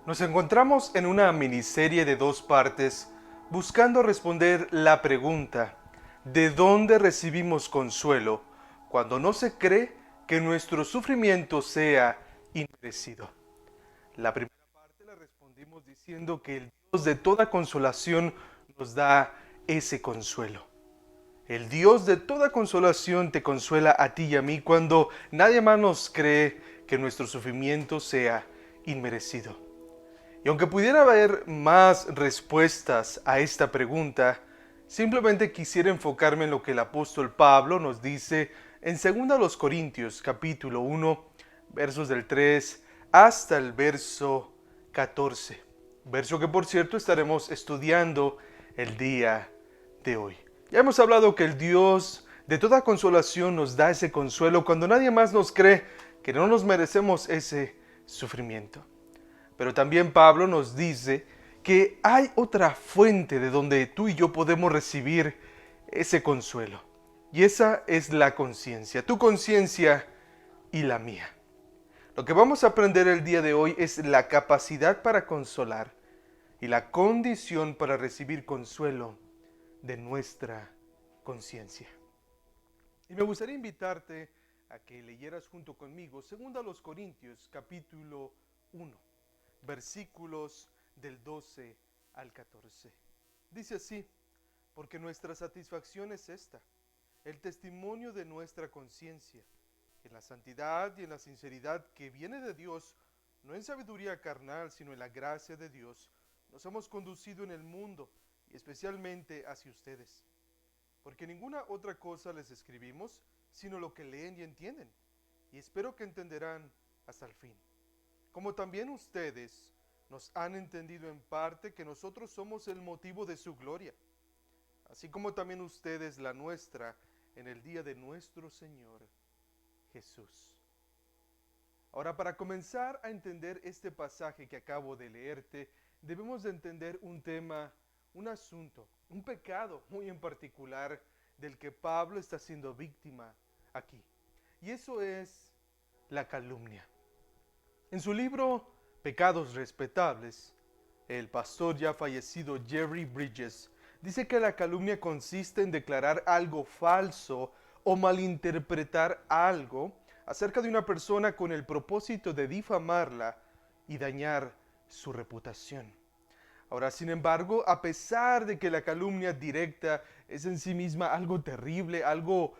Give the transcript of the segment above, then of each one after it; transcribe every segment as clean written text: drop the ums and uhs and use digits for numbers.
Nos encontramos en una miniserie de 2 partes buscando responder la pregunta: ¿de dónde recibimos consuelo cuando no se cree que nuestro sufrimiento sea inmerecido? La primera parte la respondimos diciendo que el Dios de toda consolación nos da ese consuelo. El Dios de toda consolación te consuela a ti y a mí cuando nadie más nos cree que nuestro sufrimiento sea inmerecido. Y aunque pudiera haber más respuestas a esta pregunta, simplemente quisiera enfocarme en lo que el apóstol Pablo nos dice en 2 Corintios capítulo 1, versos del 3 hasta el verso 14. Verso que por cierto estaremos estudiando el día de hoy. Ya hemos hablado que el Dios de toda consolación nos da ese consuelo cuando nadie más nos cree que no nos merecemos ese sufrimiento. Pero también Pablo nos dice que hay otra fuente de donde tú y yo podemos recibir ese consuelo. Y esa es la conciencia, tu conciencia y la mía. Lo que vamos a aprender el día de hoy es la capacidad para consolar y la condición para recibir consuelo de nuestra conciencia. Y me gustaría invitarte a que leyeras junto conmigo 2 Corintios capítulo 1. Versículos del 12 al 14. Dice así: porque nuestra satisfacción es esta, el testimonio de nuestra conciencia, en la santidad y en la sinceridad que viene de Dios, no en sabiduría carnal, sino en la gracia de Dios, nos hemos conducido en el mundo, y especialmente hacia ustedes. Porque ninguna otra cosa les escribimos, sino lo que leen y entienden, y espero que entenderán hasta el fin. Como también ustedes nos han entendido en parte que nosotros somos el motivo de su gloria, así como también ustedes la nuestra en el día de nuestro Señor Jesús. Ahora, para comenzar a entender este pasaje que acabo de leerte, debemos de entender un tema, un asunto, un pecado muy en particular del que Pablo está siendo víctima aquí. Y eso es la calumnia. En su libro Pecados Respetables, el pastor ya fallecido Jerry Bridges dice que la calumnia consiste en declarar algo falso o malinterpretar algo acerca de una persona con el propósito de difamarla y dañar su reputación. Ahora, sin embargo, a pesar de que la calumnia directa es en sí misma algo terrible, algo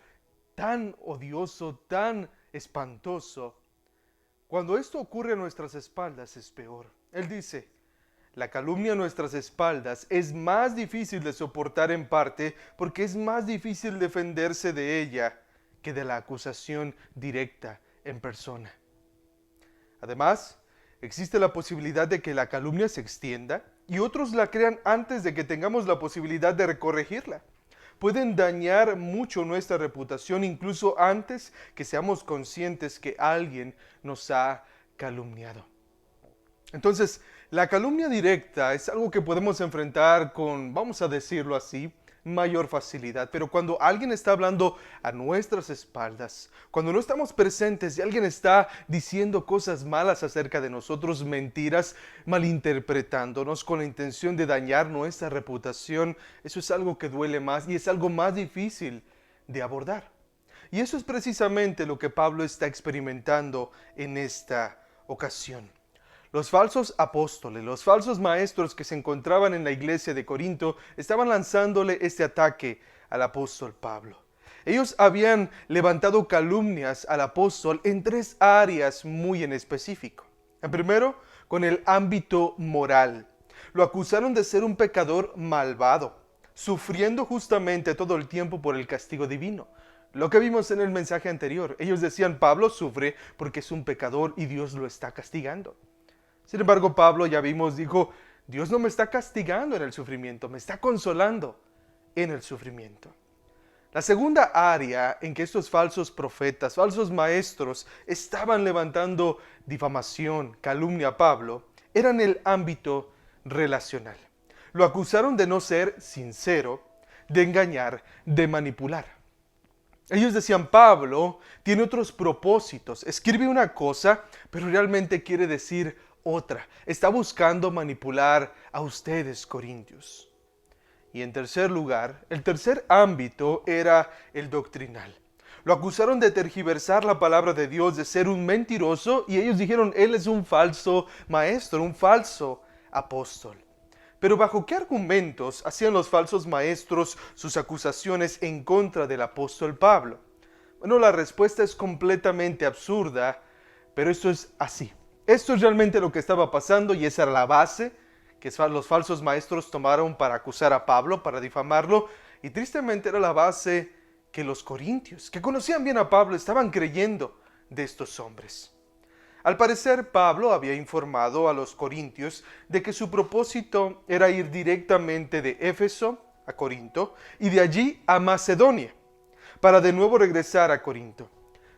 tan odioso, tan espantoso, cuando esto ocurre a nuestras espaldas es peor. Él dice: la calumnia a nuestras espaldas es más difícil de soportar en parte porque es más difícil defenderse de ella que de la acusación directa en persona. Además, existe la posibilidad de que la calumnia se extienda y otros la crean antes de que tengamos la posibilidad de corregirla. Pueden dañar mucho nuestra reputación incluso antes que seamos conscientes que alguien nos ha calumniado. Entonces, la calumnia directa es algo que podemos enfrentar con, vamos a decirlo así, mayor facilidad. Pero cuando alguien está hablando a nuestras espaldas, cuando no estamos presentes y alguien está diciendo cosas malas acerca de nosotros, mentiras, malinterpretándonos con la intención de dañar nuestra reputación, eso es algo que duele más y es algo más difícil de abordar. Y eso es precisamente lo que Pablo está experimentando en esta ocasión. Los falsos apóstoles, los falsos maestros que se encontraban en la iglesia de Corinto estaban lanzándole este ataque al apóstol Pablo. Ellos habían levantado calumnias al apóstol en 3 áreas muy en específico. En primero, con el ámbito moral. Lo acusaron de ser un pecador malvado, sufriendo justamente todo el tiempo por el castigo divino. Lo que vimos en el mensaje anterior, ellos decían: Pablo sufre porque es un pecador y Dios lo está castigando. Sin embargo, Pablo, ya vimos, dijo: Dios no me está castigando en el sufrimiento, me está consolando en el sufrimiento. La segunda área en que estos falsos profetas, falsos maestros, estaban levantando difamación, calumnia a Pablo, era en el ámbito relacional. Lo acusaron de no ser sincero, de engañar, de manipular. Ellos decían: Pablo tiene otros propósitos, escribe una cosa, pero realmente quiere decir otra. Está buscando manipular a ustedes, corintios. Y en tercer lugar, el tercer ámbito era el doctrinal. Lo acusaron de tergiversar la palabra de Dios, de ser un mentiroso, y ellos dijeron, él es un falso maestro, un falso apóstol. Pero ¿bajo qué argumentos hacían los falsos maestros sus acusaciones en contra del apóstol Pablo? Bueno, la respuesta es completamente absurda, pero esto es así. Esto es realmente lo que estaba pasando y esa era la base que los falsos maestros tomaron para acusar a Pablo, para difamarlo, y tristemente era la base que los corintios, que conocían bien a Pablo, estaban creyendo de estos hombres. Al parecer, Pablo había informado a los corintios de que su propósito era ir directamente de Éfeso a Corinto y de allí a Macedonia, para de nuevo regresar a Corinto.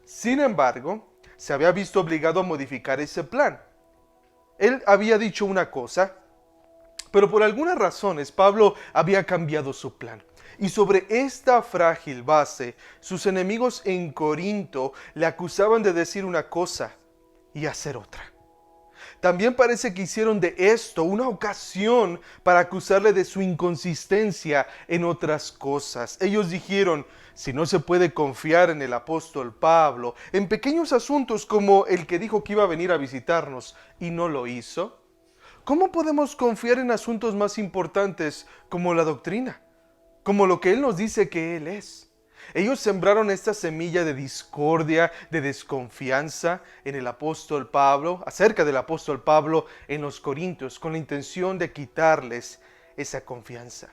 Sin embargo, se había visto obligado a modificar ese plan. Él había dicho una cosa, pero por algunas razones Pablo había cambiado su plan. Y sobre esta frágil base, sus enemigos en Corinto le acusaban de decir una cosa y hacer otra. También parece que hicieron de esto una ocasión para acusarle de su inconsistencia en otras cosas. Ellos dijeron, si no se puede confiar en el apóstol Pablo, en pequeños asuntos como el que dijo que iba a venir a visitarnos y no lo hizo, ¿cómo podemos confiar en asuntos más importantes como la doctrina? Como lo que Él nos dice que Él es. Ellos sembraron esta semilla de discordia, de desconfianza en el apóstol Pablo, acerca del apóstol Pablo en los Corintios, con la intención de quitarles esa confianza.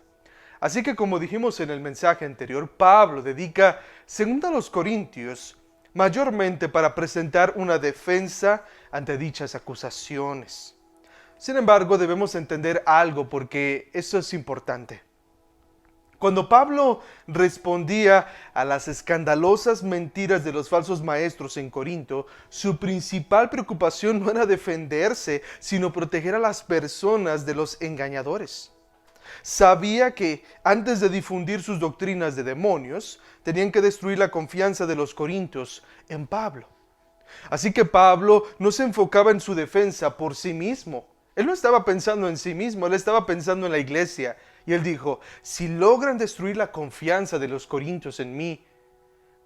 Así que como dijimos en el mensaje anterior, Pablo dedica 2 a los Corintios mayormente para presentar una defensa ante dichas acusaciones. Sin embargo, debemos entender algo porque eso es importante. Cuando Pablo respondía a las escandalosas mentiras de los falsos maestros en Corinto, su principal preocupación no era defenderse, sino proteger a las personas de los engañadores. Sabía que antes de difundir sus doctrinas de demonios, tenían que destruir la confianza de los corintios en Pablo. Así que Pablo no se enfocaba en su defensa por sí mismo. Él no estaba pensando en sí mismo, él estaba pensando en la iglesia. Y él dijo, si logran destruir la confianza de los corintios en mí,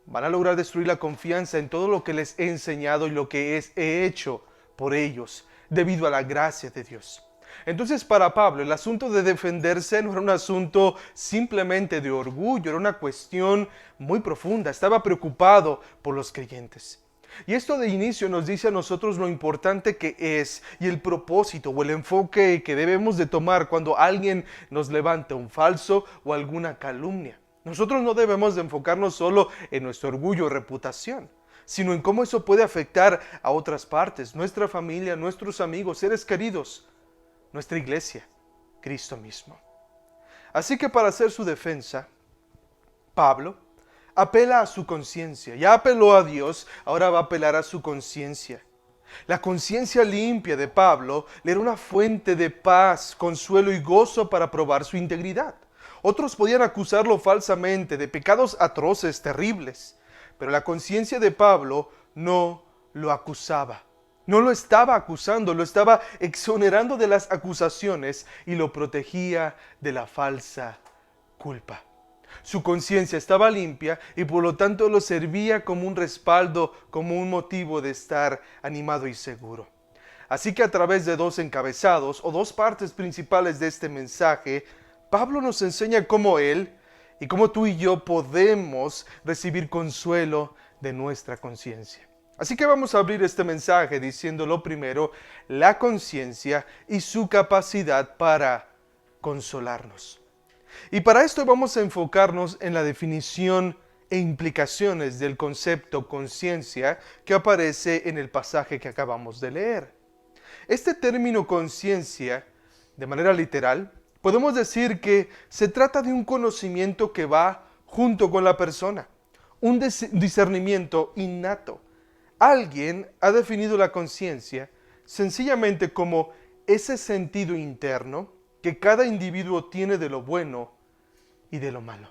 van a lograr destruir la confianza en todo lo que les he enseñado y lo que he hecho por ellos, debido a la gracia de Dios. Entonces para Pablo el asunto de defenderse no era un asunto simplemente de orgullo, era una cuestión muy profunda, estaba preocupado por los creyentes. Y esto de inicio nos dice a nosotros lo importante que es y el propósito o el enfoque que debemos de tomar cuando alguien nos levanta un falso o alguna calumnia. Nosotros no debemos de enfocarnos solo en nuestro orgullo o reputación, sino en cómo eso puede afectar a otras partes, nuestra familia, nuestros amigos, seres queridos, nuestra iglesia, Cristo mismo. Así que para hacer su defensa, Pablo apela a su conciencia. Ya apeló a Dios, ahora va a apelar a su conciencia. La conciencia limpia de Pablo le era una fuente de paz, consuelo y gozo para probar su integridad. Otros podían acusarlo falsamente de pecados atroces, terribles, pero la conciencia de Pablo no lo acusaba. No lo estaba acusando, lo estaba exonerando de las acusaciones y lo protegía de la falsa culpa. Su conciencia estaba limpia y por lo tanto lo servía como un respaldo, como un motivo de estar animado y seguro. Así que a través de dos encabezados o dos partes principales de este mensaje, Pablo nos enseña cómo él y cómo tú y yo podemos recibir consuelo de nuestra conciencia. Así que vamos a abrir este mensaje diciendo lo primero, la conciencia y su capacidad para consolarnos. Y para esto vamos a enfocarnos en la definición e implicaciones del concepto conciencia que aparece en el pasaje que acabamos de leer. Este término conciencia, de manera literal, podemos decir que se trata de un conocimiento que va junto con la persona, un discernimiento innato. Alguien ha definido la conciencia sencillamente como ese sentido interno que cada individuo tiene de lo bueno y de lo malo.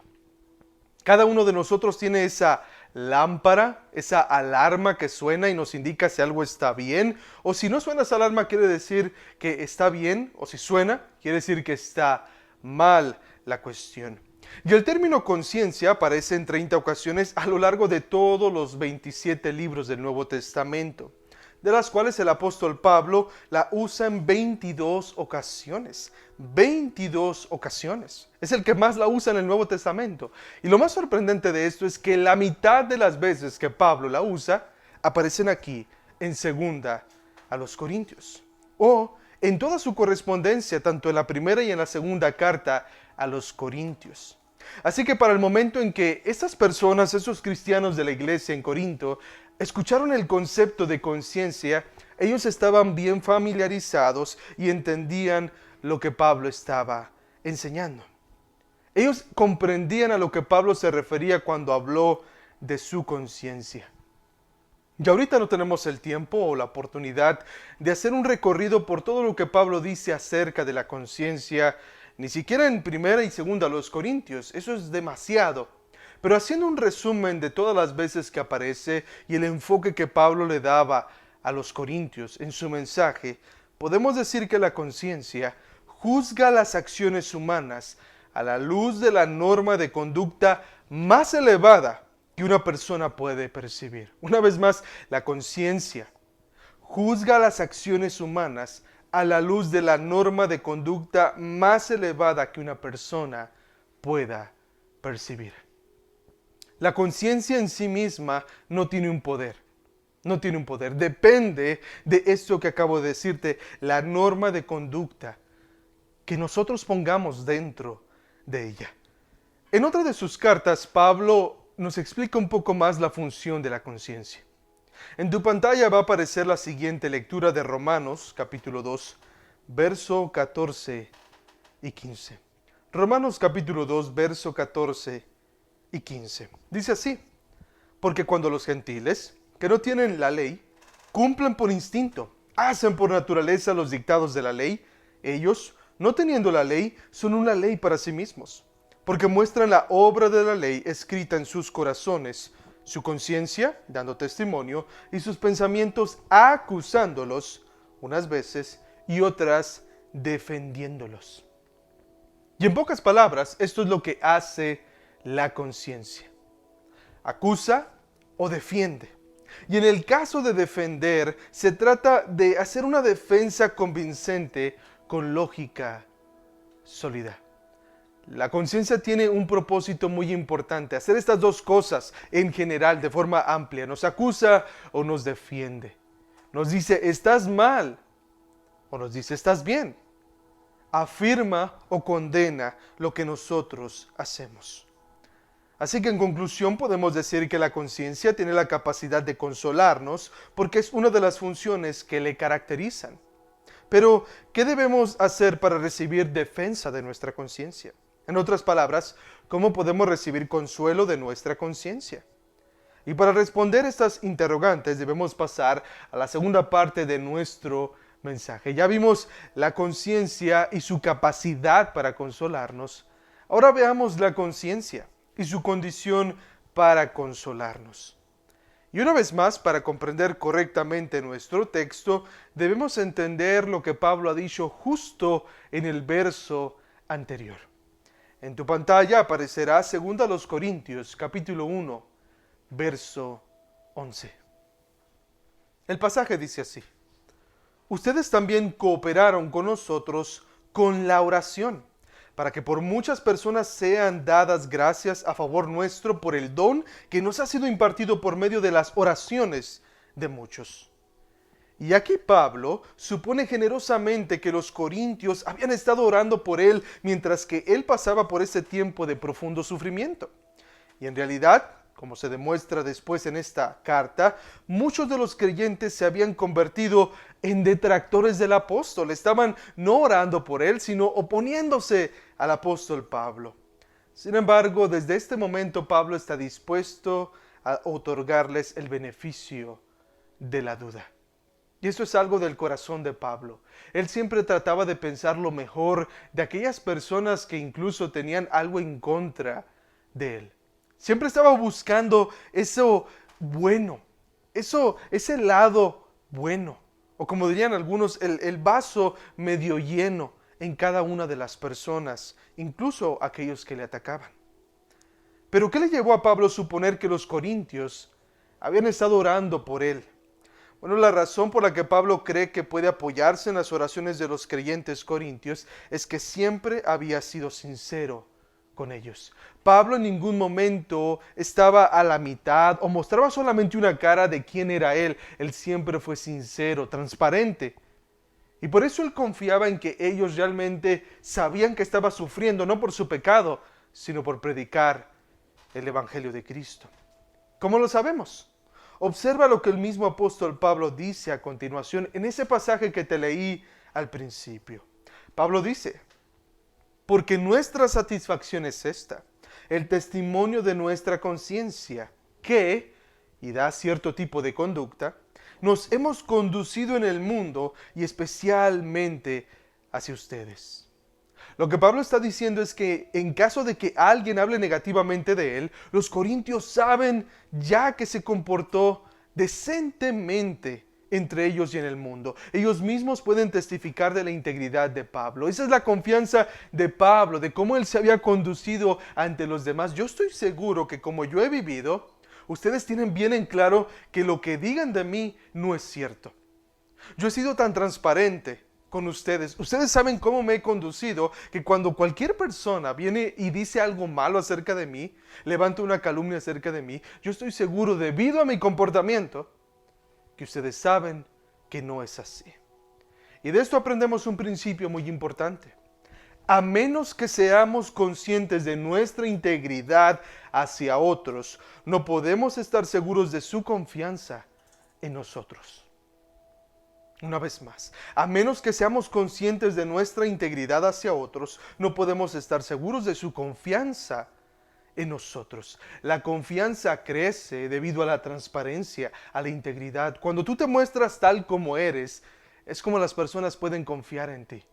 Cada uno de nosotros tiene esa lámpara, esa alarma que suena y nos indica si algo está bien, o si no suena esa alarma quiere decir que está bien, o si suena quiere decir que está mal la cuestión. Y el término conciencia aparece en 30 ocasiones a lo largo de todos los 27 libros del Nuevo Testamento, de las cuales el apóstol Pablo la usa en 22 ocasiones. 22 ocasiones. Es el que más la usa en el Nuevo Testamento. Y lo más sorprendente de esto es que la mitad de las veces que Pablo la usa aparecen aquí, en segunda a los Corintios. O en toda su correspondencia, tanto en la primera y en la segunda carta a los Corintios. Así que para el momento en que estas personas, esos cristianos de la iglesia en Corinto, escucharon el concepto de conciencia, ellos estaban bien familiarizados y entendían lo que Pablo estaba enseñando. Ellos comprendían a lo que Pablo se refería cuando habló de su conciencia. Y ahorita no tenemos el tiempo o la oportunidad de hacer un recorrido por todo lo que Pablo dice acerca de la conciencia, ni siquiera en primera y segunda los Corintios, eso es demasiado. Pero haciendo un resumen de todas las veces que aparece y el enfoque que Pablo le daba a los Corintios en su mensaje, podemos decir que la conciencia juzga las acciones humanas a la luz de la norma de conducta más elevada que una persona puede percibir. Una vez más, la conciencia juzga las acciones humanas a la luz de la norma de conducta más elevada que una persona pueda percibir. La conciencia en sí misma no tiene un poder. No tiene un poder. Depende de esto que acabo de decirte, la norma de conducta que nosotros pongamos dentro de ella. En otra de sus cartas, Pablo nos explica un poco más la función de la conciencia. En tu pantalla va a aparecer la siguiente lectura de Romanos, capítulo 2, verso 14 y 15. Romanos capítulo 2, verso 14 y 15. Dice así: porque cuando los gentiles, que no tienen la ley, cumplen por instinto, hacen por naturaleza los dictados de la ley, ellos, no teniendo la ley, son una ley para sí mismos, porque muestran la obra de la ley escrita en sus corazones, su conciencia dando testimonio y sus pensamientos acusándolos unas veces y otras defendiéndolos. Y en pocas palabras, esto es lo que hace la conciencia. Acusa o defiende. Y en el caso de defender, se trata de hacer una defensa convincente con lógica sólida. La conciencia tiene un propósito muy importante, hacer estas dos cosas en general, de forma amplia. Nos acusa o nos defiende. Nos dice, estás mal, o nos dice, estás bien. Afirma o condena lo que nosotros hacemos. Así que en conclusión podemos decir que la conciencia tiene la capacidad de consolarnos porque es una de las funciones que le caracterizan. Pero, ¿qué debemos hacer para recibir defensa de nuestra conciencia? En otras palabras, ¿cómo podemos recibir consuelo de nuestra conciencia? Y para responder estas interrogantes debemos pasar a la segunda parte de nuestro mensaje. Ya vimos la conciencia y su capacidad para consolarnos. Ahora veamos la conciencia y su condición para consolarnos. Y una vez más, para comprender correctamente nuestro texto, debemos entender lo que Pablo ha dicho justo en el verso anterior. En tu pantalla aparecerá 2 Corintios, capítulo 1, verso 11. El pasaje dice así: ustedes también cooperaron con nosotros con la oración, para que por muchas personas sean dadas gracias a favor nuestro por el don que nos ha sido impartido por medio de las oraciones de muchos. Y aquí Pablo supone generosamente que los corintios habían estado orando por él mientras que él pasaba por ese tiempo de profundo sufrimiento. Y en realidad, como se demuestra después en esta carta, muchos de los creyentes se habían convertido en detractores del apóstol. Estaban no orando por él, sino oponiéndose al apóstol Pablo. Sin embargo, desde este momento Pablo está dispuesto a otorgarles el beneficio de la duda. Y esto es algo del corazón de Pablo. Él siempre trataba de pensar lo mejor de aquellas personas que incluso tenían algo en contra de él. Siempre estaba buscando eso bueno, ese lado bueno. O como dirían algunos, el vaso medio lleno en cada una de las personas, incluso aquellos que le atacaban. Pero ¿qué le llevó a Pablo a suponer que los corintios habían estado orando por él? Bueno, la razón por la que Pablo cree que puede apoyarse en las oraciones de los creyentes corintios es que siempre había sido sincero con ellos. Pablo en ningún momento estaba a la mitad o mostraba solamente una cara de quién era él. Él siempre fue sincero, transparente. Y por eso él confiaba en que ellos realmente sabían que estaba sufriendo, no por su pecado, sino por predicar el Evangelio de Cristo. ¿Cómo lo sabemos? Observa lo que el mismo apóstol Pablo dice a continuación en ese pasaje que te leí al principio. Pablo dice, porque nuestra satisfacción es esta, el testimonio de nuestra conciencia, que, y da cierto tipo de conducta, nos hemos conducido en el mundo y especialmente hacia ustedes. Lo que Pablo está diciendo es que en caso de que alguien hable negativamente de él, los corintios saben ya que se comportó decentemente entre ellos y en el mundo. Ellos mismos pueden testificar de la integridad de Pablo. Esa es la confianza de Pablo, de cómo él se había conducido ante los demás. Yo estoy seguro que como yo he vivido, ustedes tienen bien en claro que lo que digan de mí no es cierto. Yo he sido tan transparente con ustedes. Ustedes saben cómo me he conducido, que cuando cualquier persona viene y dice algo malo acerca de mí, levanta una calumnia acerca de mí, yo estoy seguro, debido a mi comportamiento, que ustedes saben que no es así. Y de esto aprendemos un principio muy importante. A menos que seamos conscientes de nuestra integridad hacia otros, no podemos estar seguros de su confianza en nosotros. Una vez más, a menos que seamos conscientes de nuestra integridad hacia otros, no podemos estar seguros de su confianza en nosotros. La confianza crece debido a la transparencia, a la integridad. Cuando tú te muestras tal como eres, es como las personas pueden confiar en ti.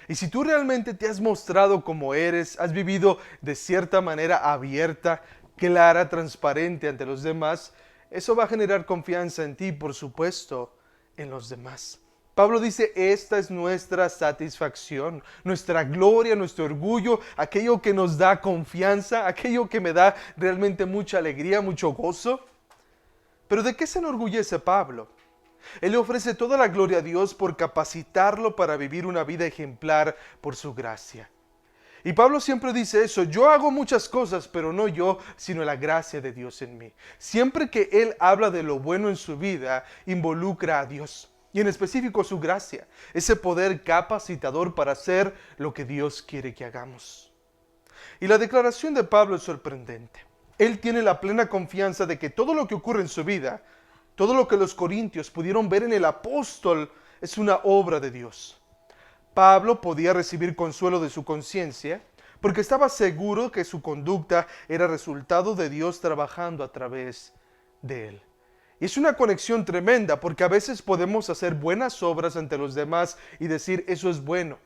Y si tú realmente te has mostrado como eres, has vivido de cierta manera abierta, clara, transparente ante los demás, eso va a generar confianza en ti, por supuesto, en los demás. Pablo dice, esta es nuestra satisfacción, nuestra gloria, nuestro orgullo, aquello que nos da confianza, aquello que me da realmente mucha alegría, mucho gozo. Pero ¿de qué se enorgullece Pablo? Él le ofrece toda la gloria a Dios por capacitarlo para vivir una vida ejemplar por su gracia. Y Pablo siempre dice eso, yo hago muchas cosas, pero no yo, sino la gracia de Dios en mí. Siempre que él habla de lo bueno en su vida, involucra a Dios, y en específico su gracia, ese poder capacitador para hacer lo que Dios quiere que hagamos. Y la declaración de Pablo es sorprendente. Él tiene la plena confianza de que todo lo que ocurre en su vida, todo lo que los corintios pudieron ver en el apóstol, es una obra de Dios. Pablo podía recibir consuelo de su conciencia porque estaba seguro que su conducta era resultado de Dios trabajando a través de él. Y es una conexión tremenda porque a veces podemos hacer buenas obras ante los demás y decir eso es bueno.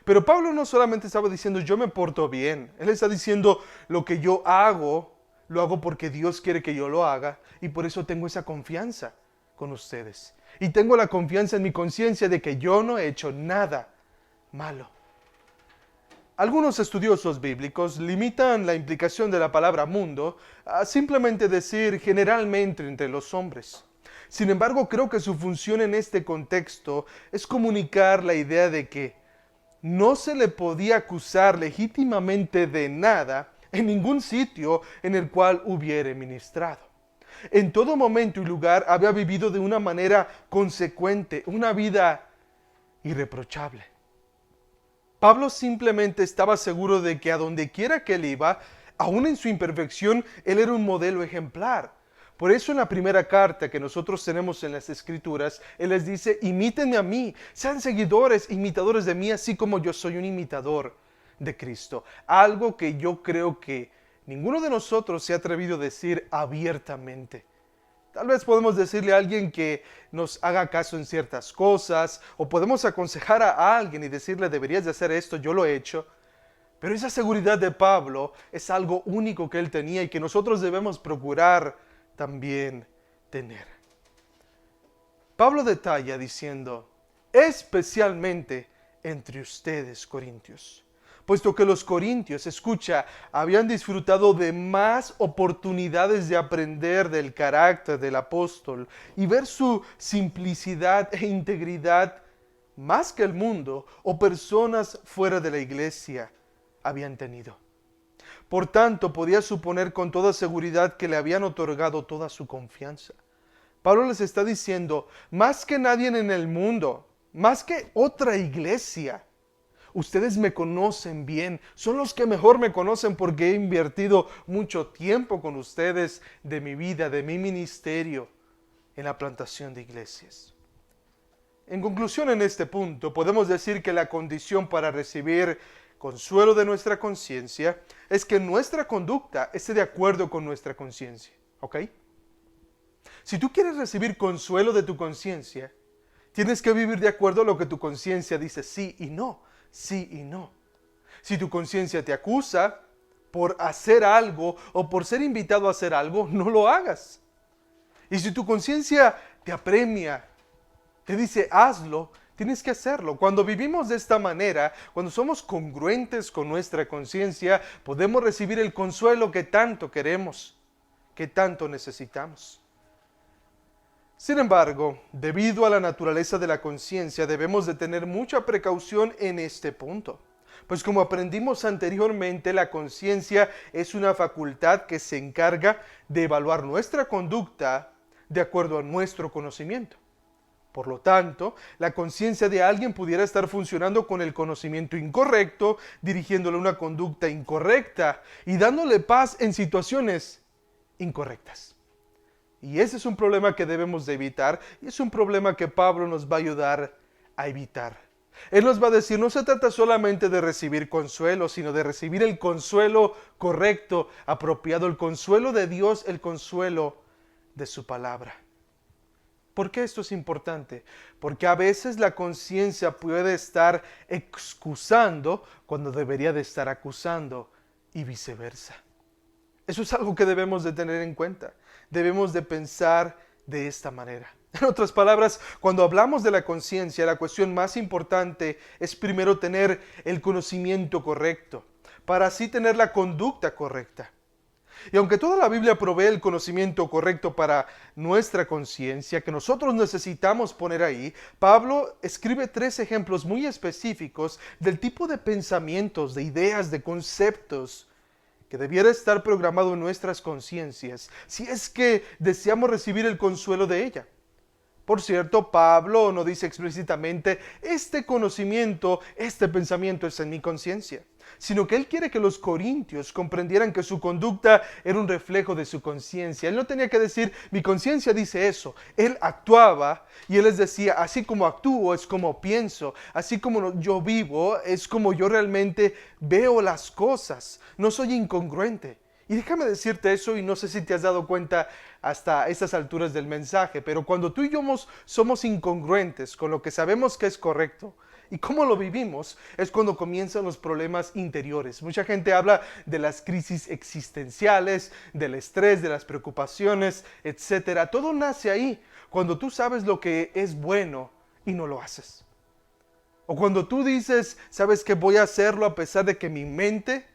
Pero Pablo no solamente estaba diciendo yo me porto bien, él está diciendo lo que yo hago, lo hago porque Dios quiere que yo lo haga y por eso tengo esa confianza con ustedes. Y tengo la confianza en mi conciencia de que yo no he hecho nada malo. Algunos estudiosos bíblicos limitan la implicación de la palabra mundo a simplemente decir generalmente entre los hombres. Sin embargo, creo que su función en este contexto es comunicar la idea de que no se le podía acusar legítimamente de nada en ningún sitio en el cual hubiere ministrado. En todo momento y lugar había vivido de una manera consecuente, una vida irreprochable. Pablo simplemente estaba seguro de que a donde quiera que él iba, aún en su imperfección, él era un modelo ejemplar. Por eso en la primera carta que nosotros tenemos en las Escrituras, él les dice, imítenme a mí, sean seguidores, imitadores de mí, así como yo soy un imitador de Cristo. Algo que yo creo que ninguno de nosotros se ha atrevido a decir abiertamente. Tal vez podemos decirle a alguien que nos haga caso en ciertas cosas, o podemos aconsejar a alguien y decirle deberías de hacer esto, yo lo he hecho. Pero esa seguridad de Pablo es algo único que él tenía y que nosotros debemos procurar también tener. Pablo detalla diciendo, especialmente entre ustedes, corintios, puesto que los corintios, escucha, habían disfrutado de más oportunidades de aprender del carácter del apóstol y ver su simplicidad e integridad más que el mundo o personas fuera de la iglesia habían tenido. Por tanto, podía suponer con toda seguridad que le habían otorgado toda su confianza. Pablo les está diciendo, más que nadie en el mundo, más que otra iglesia, ustedes me conocen bien, son los que mejor me conocen porque he invertido mucho tiempo con ustedes de mi vida, de mi ministerio en la plantación de iglesias. En conclusión, en este punto, podemos decir que la condición para recibir consuelo de nuestra conciencia es que nuestra conducta esté de acuerdo con nuestra conciencia, ¿ok? Si tú quieres recibir consuelo de tu conciencia, tienes que vivir de acuerdo a lo que tu conciencia dice sí y no, sí y no. Si tu conciencia te acusa por hacer algo o por ser invitado a hacer algo, no lo hagas. Y si tu conciencia te apremia, te dice hazlo, tienes que hacerlo. Cuando vivimos de esta manera, cuando somos congruentes con nuestra conciencia, podemos recibir el consuelo que tanto queremos, que tanto necesitamos. Sin embargo, debido a la naturaleza de la conciencia, debemos de tener mucha precaución en este punto. Pues como aprendimos anteriormente, la conciencia es una facultad que se encarga de evaluar nuestra conducta de acuerdo a nuestro conocimiento. Por lo tanto, la conciencia de alguien pudiera estar funcionando con el conocimiento incorrecto, dirigiéndole una conducta incorrecta y dándole paz en situaciones incorrectas. Y ese es un problema que debemos de evitar y es un problema que Pablo nos va a ayudar a evitar. Él nos va a decir, no se trata solamente de recibir consuelo, sino de recibir el consuelo correcto, apropiado, el consuelo de Dios, el consuelo de su palabra. ¿Por qué esto es importante? Porque a veces la conciencia puede estar excusando cuando debería de estar acusando y viceversa. Eso es algo que debemos de tener en cuenta. Debemos de pensar de esta manera. En otras palabras, cuando hablamos de la conciencia, la cuestión más importante es primero tener el conocimiento correcto, para así tener la conducta correcta. Y aunque toda la Biblia provee el conocimiento correcto para nuestra conciencia, que nosotros necesitamos poner ahí, Pablo escribe 3 ejemplos muy específicos del tipo de pensamientos, de ideas, de conceptos que debiera estar programado en nuestras conciencias, si es que deseamos recibir el consuelo de ella. Por cierto, Pablo no dice explícitamente, este conocimiento, este pensamiento es en mi conciencia, sino que él quiere que los corintios comprendieran que su conducta era un reflejo de su conciencia. Él no tenía que decir, mi conciencia dice eso. Él actuaba y él les decía, así como actúo es como pienso, así como yo vivo es como yo realmente veo las cosas. No soy incongruente. Y déjame decirte eso, y no sé si te has dado cuenta hasta estas alturas del mensaje, pero cuando tú y yo somos incongruentes con lo que sabemos que es correcto y cómo lo vivimos, es cuando comienzan los problemas interiores. Mucha gente habla de las crisis existenciales, del estrés, de las preocupaciones, etc. Todo nace ahí, cuando tú sabes lo que es bueno y no lo haces. O cuando tú dices, sabes que voy a hacerlo a pesar de que mi mente,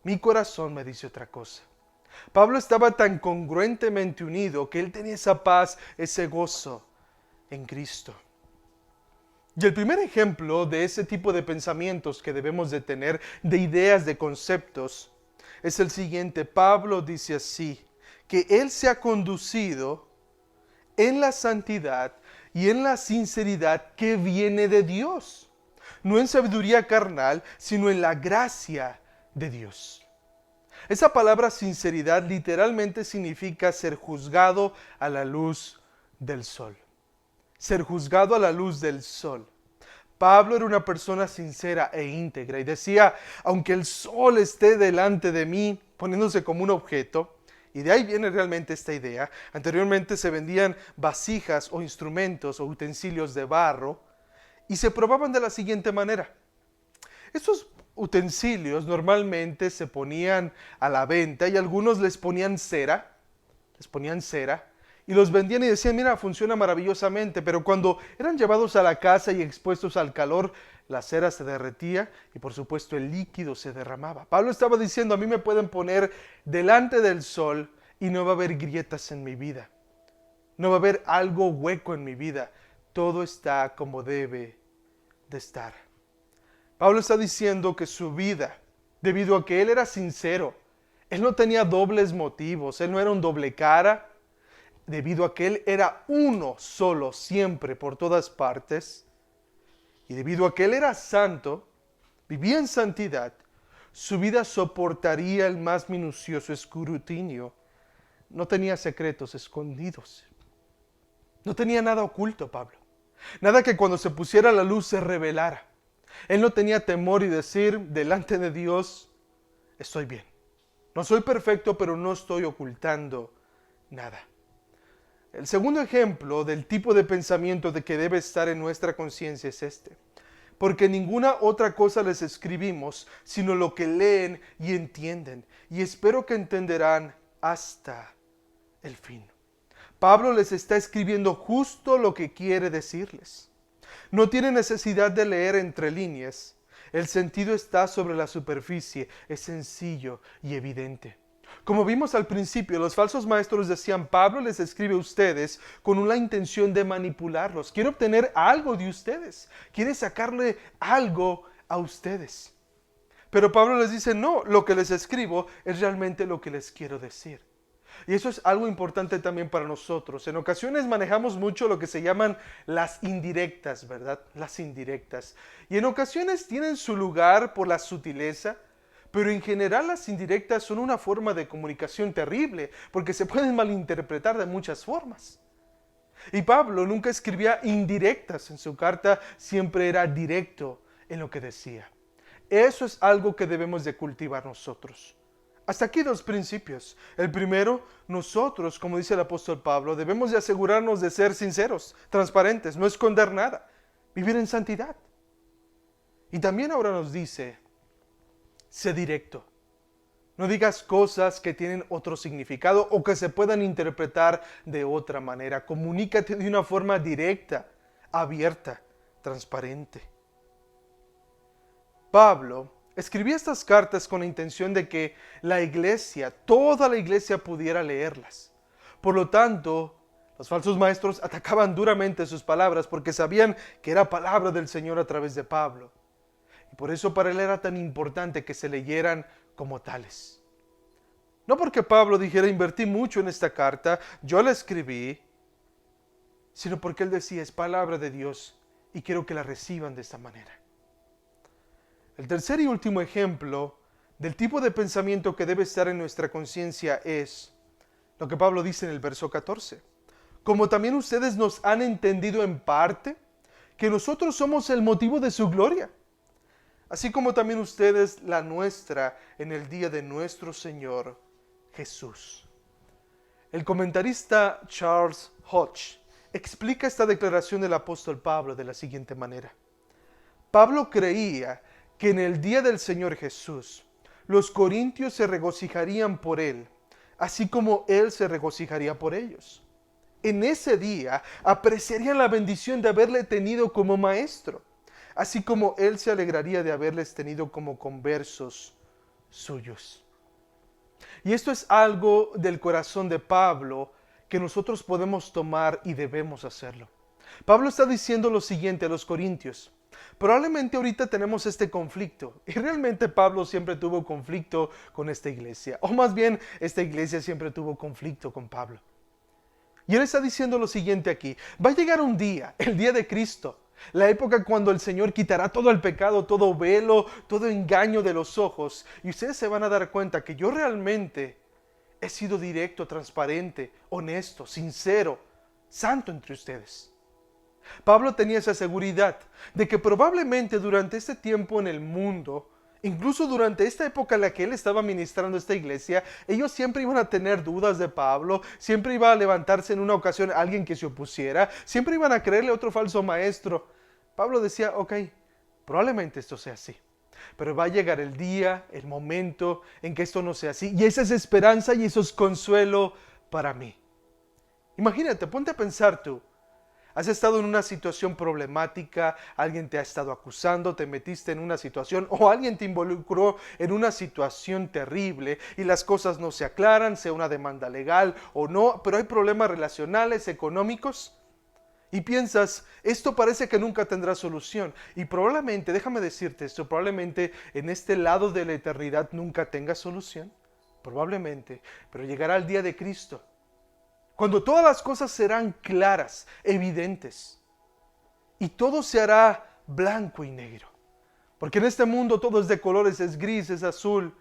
mi corazón me dice otra cosa. Pablo estaba tan congruentemente unido que él tenía esa paz, ese gozo en Cristo. Y el primer ejemplo de ese tipo de pensamientos que debemos de tener, de ideas, de conceptos, es el siguiente. Pablo dice así, que él se ha conducido en la santidad y en la sinceridad que viene de Dios. No en sabiduría carnal, sino en la gracia de Dios. Esa palabra sinceridad literalmente significa ser juzgado a la luz del sol. Ser juzgado a la luz del sol. Pablo era una persona sincera e íntegra y decía, aunque el sol esté delante de mí, poniéndose como un objeto, y de ahí viene realmente esta idea. Anteriormente se vendían vasijas o instrumentos o utensilios de barro y se probaban de la siguiente manera. Estos utensilios normalmente se ponían a la venta y algunos les ponían cera y los vendían y decían, mira, funciona maravillosamente, pero cuando eran llevados a la casa y expuestos al calor, la cera se derretía y por supuesto el líquido se derramaba. Pablo estaba diciendo, a mí me pueden poner delante del sol y no va a haber grietas en mi vida, no va a haber algo hueco en mi vida, todo está como debe de estar. Pablo está diciendo que su vida, debido a que él era sincero, él no tenía dobles motivos, él no era un doble cara, debido a que él era uno solo siempre por todas partes, y debido a que él era santo, vivía en santidad, su vida soportaría el más minucioso escrutinio. No tenía secretos escondidos. No tenía nada oculto, Pablo. Nada que cuando se pusiera a la luz se revelara. Él no tenía temor y decir delante de Dios, estoy bien. No soy perfecto, pero no estoy ocultando nada. El segundo ejemplo del tipo de pensamiento de que debe estar en nuestra conciencia es este. Porque ninguna otra cosa les escribimos, sino lo que leen y entienden. Y espero que entenderán hasta el fin. Pablo les está escribiendo justo lo que quiere decirles. No tiene necesidad de leer entre líneas. El sentido está sobre la superficie, es sencillo y evidente. Como vimos al principio, los falsos maestros decían, Pablo les escribe a ustedes con la intención de manipularlos. Quiere obtener algo de ustedes. Quiere sacarle algo a ustedes. Pero Pablo les dice, no, lo que les escribo es realmente lo que les quiero decir. Y eso es algo importante también para nosotros. En ocasiones manejamos mucho lo que se llaman las indirectas, ¿verdad? Las indirectas. Y en ocasiones tienen su lugar por la sutileza, pero en general las indirectas son una forma de comunicación terrible, porque se pueden malinterpretar de muchas formas. Y Pablo nunca escribía indirectas en su carta, siempre era directo en lo que decía. Eso es algo que debemos de cultivar nosotros. Hasta aquí dos principios. El primero, nosotros, como dice el apóstol Pablo, debemos de asegurarnos de ser sinceros, transparentes, no esconder nada, vivir en santidad. Y también ahora nos dice, sé directo. No digas cosas que tienen otro significado o que se puedan interpretar de otra manera. Comunícate de una forma directa, abierta, transparente. Pablo escribía estas cartas con la intención de que la iglesia, toda la iglesia pudiera leerlas. Por lo tanto, los falsos maestros atacaban duramente sus palabras porque sabían que era palabra del Señor a través de Pablo. Y por eso para él era tan importante que se leyeran como tales. No porque Pablo dijera, invertí mucho en esta carta, yo la escribí, sino porque él decía, es palabra de Dios y quiero que la reciban de esta manera. El tercer y último ejemplo del tipo de pensamiento que debe estar en nuestra conciencia es lo que Pablo dice en el verso 14. Como también ustedes nos han entendido en parte, que nosotros somos el motivo de su gloria, así como también ustedes la nuestra en el día de nuestro Señor Jesús. El comentarista Charles Hodge explica esta declaración del apóstol Pablo de la siguiente manera. Pablo creía que en el día del Señor Jesús, los corintios se regocijarían por él, así como él se regocijaría por ellos. En ese día apreciarían la bendición de haberle tenido como maestro, así como él se alegraría de haberles tenido como conversos suyos. Y esto es algo del corazón de Pablo que nosotros podemos tomar y debemos hacerlo. Pablo está diciendo lo siguiente a los corintios. Probablemente ahorita tenemos este conflicto y realmente Pablo siempre tuvo conflicto con esta iglesia, o más bien esta iglesia siempre tuvo conflicto con Pablo. Y él está diciendo lo siguiente aquí, va a llegar un día, el día de Cristo, la época cuando el Señor quitará todo el pecado, todo velo, todo engaño de los ojos y ustedes se van a dar cuenta que yo realmente he sido directo, transparente, honesto, sincero, santo entre ustedes. Pablo tenía esa seguridad de que probablemente durante este tiempo en el mundo, incluso durante esta época en la que él estaba ministrando esta iglesia, ellos siempre iban a tener dudas de Pablo, siempre iba a levantarse en una ocasión alguien que se opusiera, siempre iban a creerle a otro falso maestro. Pablo decía, ok, probablemente esto sea así. pero va a llegar el día, el momento en que esto no sea así. Y esa es esperanza y eso es consuelo para mí. Imagínate, ponte a pensar tú. Has estado en una situación problemática, alguien te ha estado acusando, te metiste en una situación o alguien te involucró en una situación terrible y las cosas no se aclaran, sea una demanda legal o no, pero hay problemas relacionales, económicos. Y piensas, esto parece que nunca tendrá solución. Y probablemente, déjame decirte esto, probablemente en este lado de la eternidad nunca tenga solución. Probablemente, pero llegará el día de Cristo, cuando todas las cosas serán claras, evidentes, y todo se hará blanco y negro. Porque en este mundo todo es de colores, es gris, es azul,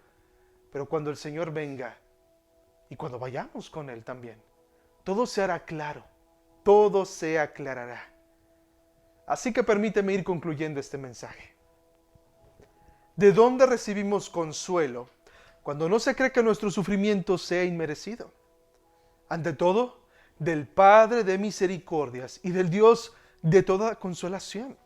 pero cuando el Señor venga, y cuando vayamos con Él también, todo se hará claro, todo se aclarará. Así que permíteme ir concluyendo este mensaje. ¿De dónde recibimos consuelo cuando no se cree que nuestro sufrimiento sea inmerecido? Ante todo, del Padre de misericordias y del Dios de toda consolación,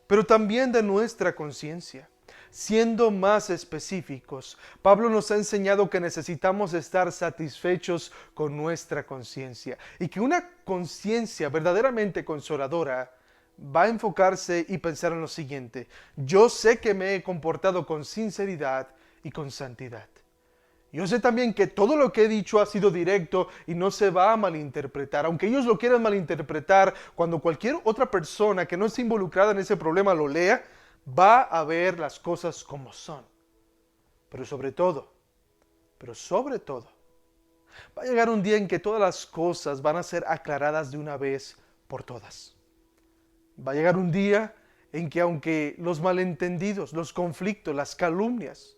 pero también de nuestra conciencia. Siendo más específicos, Pablo nos ha enseñado que necesitamos estar satisfechos con nuestra conciencia y que una conciencia verdaderamente consoladora va a enfocarse y pensar en lo siguiente: yo sé que me he comportado con sinceridad y con santidad. Yo sé también que todo lo que he dicho ha sido directo y no se va a malinterpretar. Aunque ellos lo quieran malinterpretar, cuando cualquier otra persona que no esté involucrada en ese problema lo lea, va a ver las cosas como son. Pero sobre todo, va a llegar un día en que todas las cosas van a ser aclaradas de una vez por todas. Va a llegar un día en que aunque los malentendidos, los conflictos, las calumnias,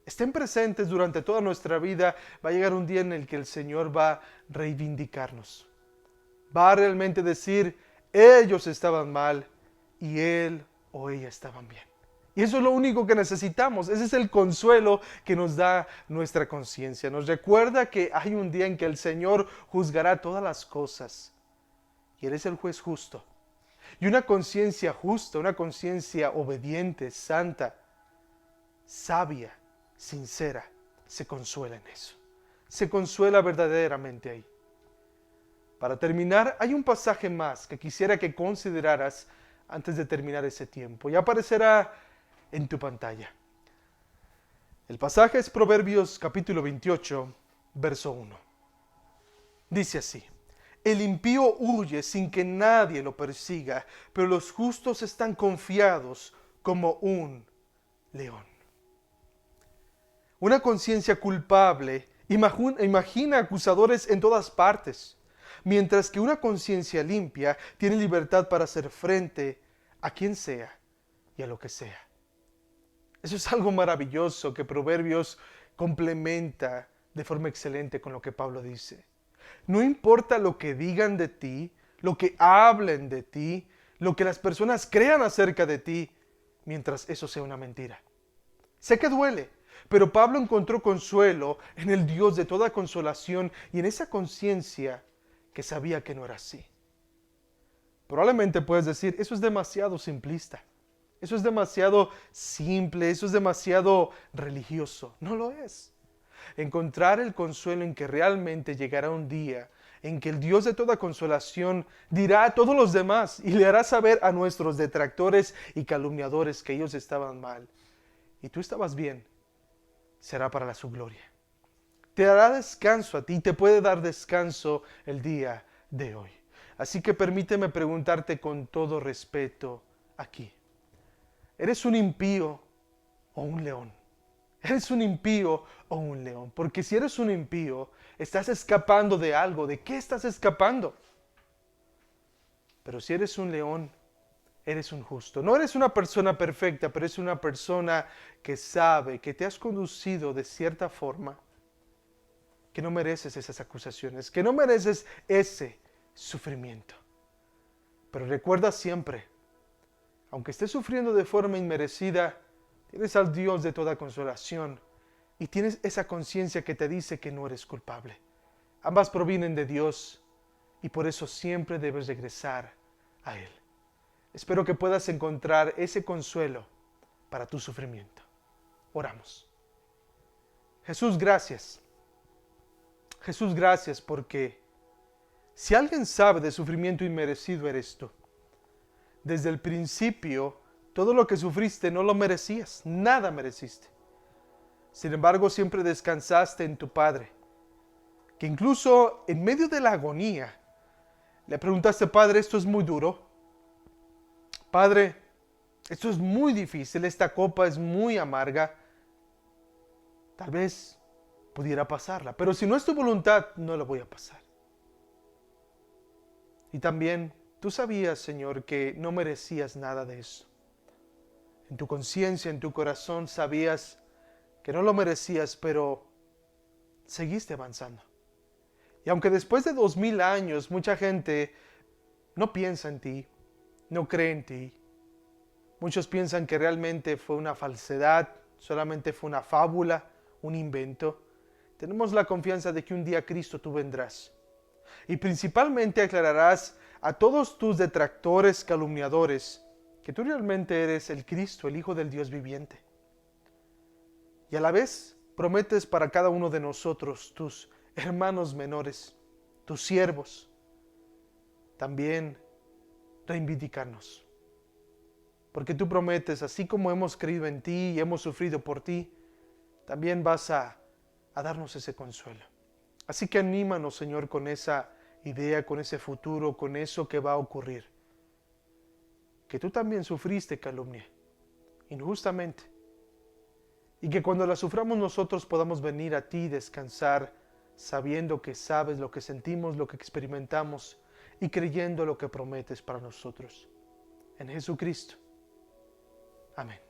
estén presentes durante toda nuestra vida, va a llegar un día en el que el Señor va a reivindicarnos. Va a realmente decir, ellos estaban mal y Él o ella estaban bien. Y eso es lo único que necesitamos. Ese es el consuelo que nos da nuestra conciencia. Nos recuerda que hay un día en que el Señor juzgará todas las cosas. Y Él es el juez justo. Y una conciencia justa, una conciencia obediente, santa, sabia, sincera, se consuela en eso. Se consuela verdaderamente ahí. Para terminar, hay un pasaje más que quisiera que consideraras antes de terminar ese tiempo. Ya aparecerá en tu pantalla. El pasaje es Proverbios capítulo 28, verso 1. Dice así: el impío huye sin que nadie lo persiga, pero los justos están confiados como un león. Una conciencia culpable imagina acusadores en todas partes, mientras que una conciencia limpia tiene libertad para hacer frente a quien sea y a lo que sea. Eso es algo maravilloso que Proverbios complementa de forma excelente con lo que Pablo dice. No importa lo que digan de ti, lo que hablen de ti, lo que las personas crean acerca de ti, mientras eso sea una mentira. Sé que duele, pero Pablo encontró consuelo en el Dios de toda consolación y en esa conciencia que sabía que no era así. Probablemente puedes decir, eso es demasiado simplista, eso es demasiado simple, eso es demasiado religioso. No lo es. Encontrar el consuelo en que realmente llegará un día en que el Dios de toda consolación dirá a todos los demás y le hará saber a nuestros detractores y calumniadores que ellos estaban mal y tú estabas bien, será para su gloria. Te dará descanso a ti y te puede dar descanso el día de hoy. Así que permíteme preguntarte con todo respeto aquí: ¿eres un impío o un león? ¿Eres un impío o un león? Porque si eres un impío, estás escapando de algo. ¿De qué estás escapando? Pero si eres un león, eres un justo. No eres una persona perfecta, pero eres una persona que sabe que te has conducido de cierta forma, que no mereces esas acusaciones, que no mereces ese sufrimiento. Pero recuerda siempre, aunque estés sufriendo de forma inmerecida, tienes al Dios de toda consolación y tienes esa conciencia que te dice que no eres culpable. Ambas provienen de Dios y por eso siempre debes regresar a Él. Espero que puedas encontrar ese consuelo para tu sufrimiento. Oramos. Jesús, gracias. Jesús, gracias porque si alguien sabe de sufrimiento inmerecido eres tú. Desde el principio, todo lo que sufriste no lo merecías, nada mereciste. Sin embargo, siempre descansaste en tu Padre, que incluso en medio de la agonía, le preguntaste, Padre, esto es muy duro. Padre, esto es muy difícil, esta copa es muy amarga. Tal vez pudiera pasarla, pero si no es tu voluntad, no la voy a pasar. Y también tú sabías, Señor, que no merecías nada de eso. En tu conciencia, en tu corazón, sabías que no lo merecías, pero seguiste avanzando. Y aunque después de 2000 años mucha gente no piensa en ti, no cree en ti, muchos piensan que realmente fue una falsedad, solamente fue una fábula, un invento, tenemos la confianza de que un día Cristo tú vendrás. Y principalmente aclararás a todos tus detractores calumniadores que tú realmente eres el Cristo, el Hijo del Dios viviente. Y a la vez prometes para cada uno de nosotros, tus hermanos menores, tus siervos, también reivindicarnos. Porque tú prometes, así como hemos creído en ti y hemos sufrido por ti, también vas a darnos ese consuelo. Así que anímanos, Señor, con esa idea, con ese futuro, con eso que va a ocurrir. Que tú también sufriste calumnia, injustamente. Y que cuando la suframos nosotros podamos venir a ti y descansar, sabiendo que sabes lo que sentimos, lo que experimentamos y creyendo lo que prometes para nosotros. En Jesucristo. Amén.